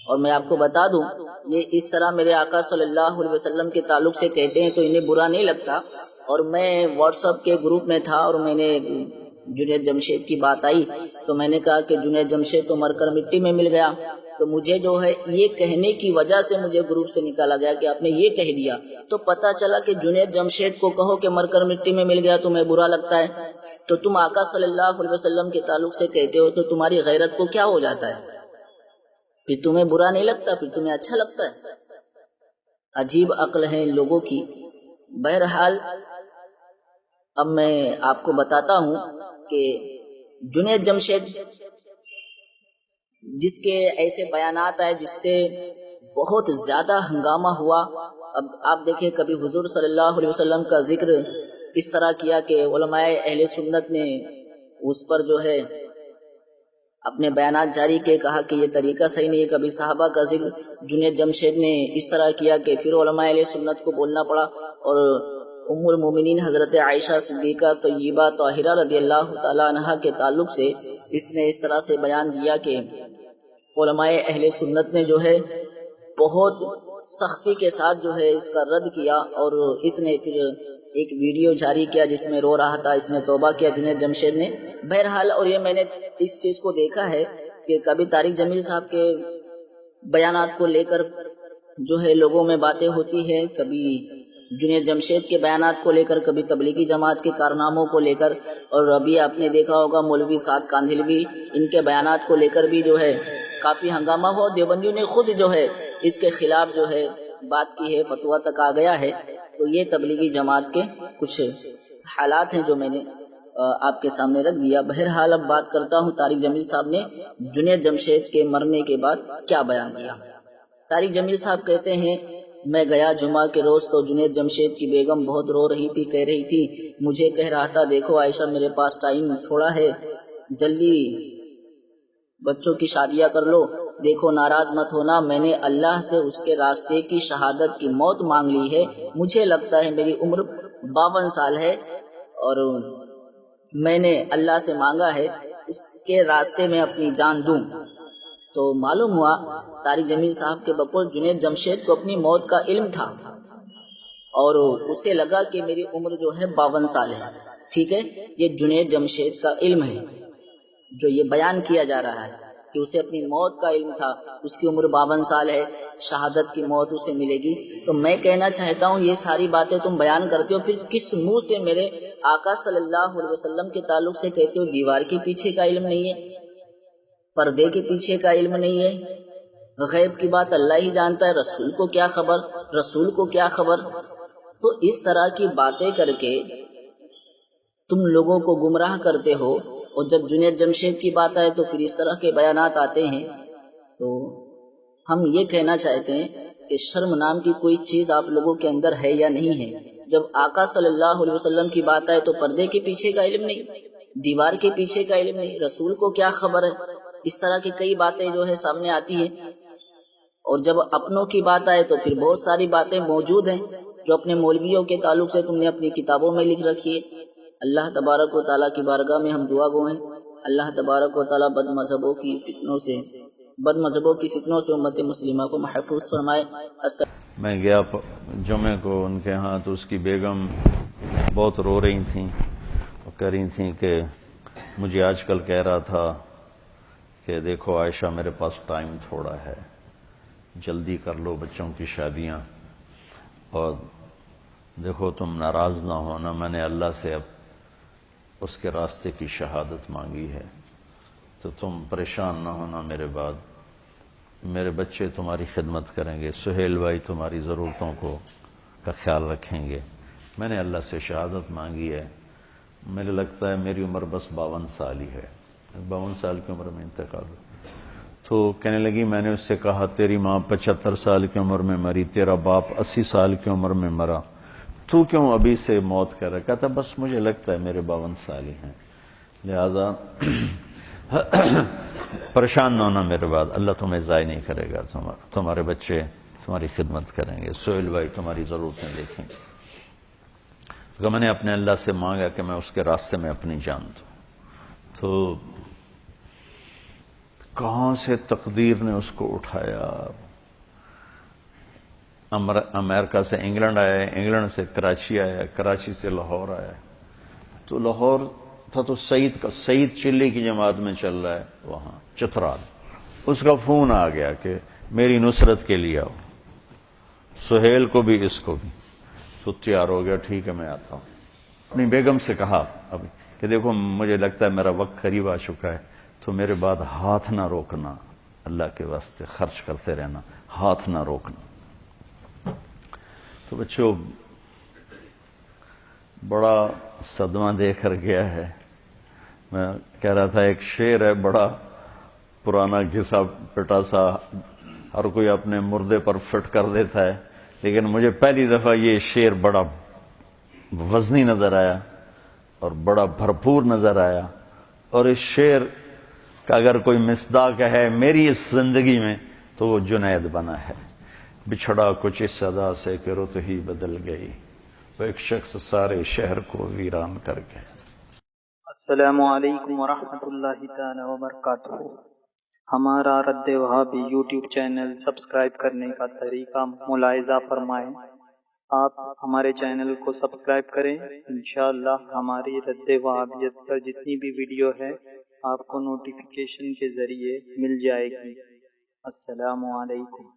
اور میں آپ کو بتا دوں یہ اس طرح میرے آقا صلی اللہ علیہ وسلم کے تعلق سے کہتے ہیں تو انہیں برا نہیں لگتا. اور میں واٹس ایپ کے گروپ میں تھا اور میں نے جنید جمشید کی بات آئی تو میں نے کہا کہ جنید جمشید تو مر کر مٹی میں مل گیا. تو مجھے جو ہے یہ کہنے کی وجہ سے مجھے گروپ سے نکالا گیا کہ آپ نے یہ کہہ دیا. تو پتہ چلا کہ جنید جمشید کو کہو کہ مر کر مٹی میں مل گیا تمہیں برا لگتا ہے، تو تم آقا صلی اللہ علیہ وسلم کے تعلق سے کہتے ہو تو تمہاری غیرت کو کیا ہو جاتا ہے؟ پھر تمہیں برا نہیں لگتا، پھر تمہیں اچھا لگتا ہے. عجیب عقل ہے ان لوگوں کی. بہرحال اب میں آپ کو بتاتا ہوں کہ جنید جمشید جس کے ایسے بیانات آئے جس سے بہت زیادہ ہنگامہ ہوا. اب آپ دیکھیں کبھی حضور صلی اللہ علیہ وسلم کا ذکر اس طرح کیا کہ علماء اہل سنت نے اس پر جو ہے اپنے بیانات جاری کے کہا کہ یہ طریقہ صحیح نہیں ہے. کبھی صحابہ کا ذکر جنید جمشید نے اس طرح کیا کہ پھر علماء اہل سنت کو بولنا پڑا. اور ام المومنین حضرت عائشہ صدیقہ طیبہ طاہرہ رضی اللہ تعالی عنہا کے تعلق سے اس نے اس طرح سے بیان دیا کہ علماء اہل سنت نے جو ہے بہت سختی کے ساتھ جو ہے اس کا رد کیا. اور اس نے پھر ایک ویڈیو جاری کیا جس میں رو رہا تھا، اس نے توبہ کیا جنید جمشید نے. بہرحال اور یہ میں نے اس چیز کو دیکھا ہے کہ کبھی طارق جمیل صاحب کے بیانات کو لے کر جو ہے لوگوں میں باتیں ہوتی ہے، کبھی جنید جمشید کے بیانات کو لے کر، کبھی تبلیغی جماعت کے کارناموں کو لے کر. اور ابھی آپ نے دیکھا ہوگا مولوی سعد کاندھلوی ان کے بیانات کو لے کر بھی جو ہے کافی ہنگامہ ہوا. دیوبندیوں نے خود جو ہے اس کے خلاف جو ہے بات کی ہے، فتویٰ تک آ گیا ہے. تو یہ تبلیغی جماعت کے کچھ حالات ہیں جو میں نے آپ کے سامنے رکھ دیا. بہرحال اب بات کرتا ہوں طارق جمیل صاحب نے جنید جمشید کے مرنے کے بعد کیا بیان دیا. طارق جمیل صاحب کہتے ہیں میں گیا جمعہ کے روز تو جنید جمشید کی بیگم بہت رو رہی تھی، کہہ رہی تھی مجھے کہہ رہا تھا دیکھو عائشہ میرے پاس ٹائم تھوڑا ہے، جلدی بچوں کی شادیاں کر لو، دیکھو ناراض مت ہونا، میں نے اللہ سے اس کے راستے کی شہادت کی موت مانگ لی ہے. مجھے لگتا ہے میری عمر 52 سال ہے اور میں نے اللہ سے مانگا ہے اس کے راستے میں اپنی جان دوں. تو معلوم ہوا طارق جمیل صاحب کے بقول جنید جمشید کو اپنی موت کا علم تھا اور اسے لگا کہ میری عمر جو ہے 52 سال ہے. ٹھیک ہے، یہ جنید جمشید کا علم ہے جو یہ بیان کیا جا رہا ہے کہ اسے اپنی موت کا علم تھا، اس کی عمر 52 سال ہے، شہادت کی موت اسے ملے گی. تو میں کہنا چاہتا ہوں یہ ساری باتیں تم بیان کرتے ہو، پھر کس منہ سے میرے آقا صلی اللہ علیہ وسلم کے تعلق سے کہتے ہو دیوار کے پیچھے کا علم نہیں ہے، پردے کے پیچھے کا علم نہیں ہے، غیب کی بات اللہ ہی جانتا ہے، رسول کو کیا خبر، رسول کو کیا خبر. تو اس طرح کی باتیں کر کے تم لوگوں کو گمراہ کرتے ہو. اور جب جنید جمشید کی بات آئے تو پھر اس طرح کے بیانات آتے ہیں. تو ہم یہ کہنا چاہتے ہیں کہ شرم نام کی کوئی چیز آپ لوگوں کے اندر ہے یا نہیں ہے. جب آقا صلی اللہ علیہ وسلم کی بات آئے تو پردے کے پیچھے کا علم نہیں، دیوار کے پیچھے کا علم نہیں، رسول کو کیا خبر ہے. اس طرح کی کئی باتیں جو ہے سامنے آتی ہیں. اور جب اپنوں کی بات آئے تو پھر بہت ساری باتیں موجود ہیں جو اپنے مولویوں کے تعلق سے تم نے اپنی کتابوں میں لکھ رکھی ہے. اللہ تبارک و تعالیٰ کی بارگاہ میں ہم دعا گو ہیں اللہ تبارک و تعالیٰ بد مذہبوں کی فتنوں سے امت مسلمہ کو محفوظ فرمائے. میں گیا جمعے کو ان کے ہاں تو اس کی بیگم بہت رو رہی تھیں اور کہہ رہی تھیں کہ مجھے آج کل کہہ رہا تھا کہ دیکھو عائشہ میرے پاس ٹائم تھوڑا ہے، جلدی کر لو بچوں کی شادیاں، اور دیکھو تم ناراض نہ ہونا، میں نے اللہ سے اب اس کے راستے کی شہادت مانگی ہے، تو تم پریشان نہ ہونا میرے بعد، میرے بچے تمہاری خدمت کریں گے، سہیل بھائی تمہاری ضرورتوں کا خیال رکھیں گے، میں نے اللہ سے شہادت مانگی ہے، مجھے لگتا ہے میری عمر بس 52 سال ہی ہے، 52 سال کی عمر میں انتقال ہو. تو کہنے لگی میں نے اس سے کہا تیری ماں 75 سال کی عمر میں مری، تیرا باپ 80 سال کی عمر میں مرا، تو کیوں ابھی سے موت کر رہا؟ کہتا بس مجھے لگتا ہے میرے 52 سال ہی ہیں، لہذا پریشان نہ ہونا میرے بعد، اللہ تمہیں ضائع نہیں کرے گا، تمہارے بچے تمہاری خدمت کریں گے، سہیل بھائی تمہاری ضرورتیں دیکھیں گے. تو میں نے اپنے اللہ سے مانگا کہ میں اس کے راستے میں اپنی جان دوں. تو کہاں سے تقدیر نے اس کو اٹھایا. امریکہ سے انگلینڈ آیا، انگلینڈ سے کراچی آیا، کراچی سے لاہور آیا. تو لاہور تھا تو سعید چلی کی جماعت میں چل رہا ہے وہاں چترال. اس کا فون آ گیا کہ میری نصرت کے لیے آؤ، سہیل کو بھی اس کو بھی. تو تیار ہو گیا، ٹھیک ہے میں آتا ہوں. اپنی بیگم سے کہا ابھی کہ دیکھو مجھے لگتا ہے میرا وقت قریب آ چکا ہے، تو میرے بعد ہاتھ نہ روکنا، اللہ کے واسطے خرچ کرتے رہنا، ہاتھ نہ روکنا. تو بچوں بڑا صدمہ دے کر گیا ہے. میں کہہ رہا تھا ایک شعر ہے بڑا پرانا گھسا پٹا سا، ہر کوئی اپنے مردے پر فٹ کر دیتا ہے، لیکن مجھے پہلی دفعہ یہ شعر بڑا وزنی نظر آیا اور بڑا بھرپور نظر آیا. اور اس شعر کا اگر کوئی مصداق ہے میری اس زندگی میں تو وہ جنید بنا ہے. بچھڑا کچھ اس صدا سے کہ رت ہی بدل گئی، وہ ایک شخص سارے شہر کو ویران کر گئے. السلام علیکم ورحمۃ اللہ تعالی وبرکاتہ. ہمارا رد وہابی یوٹیوب چینل سبسکرائب کرنے کا طریقہ ملاحظہ فرمائیں. آپ ہمارے چینل کو سبسکرائب کریں، انشاءاللہ ہماری رد وہابیت پر جتنی بھی ویڈیو ہے آپ کو نوٹیفیکیشن کے ذریعے مل جائے گی. السلام علیکم.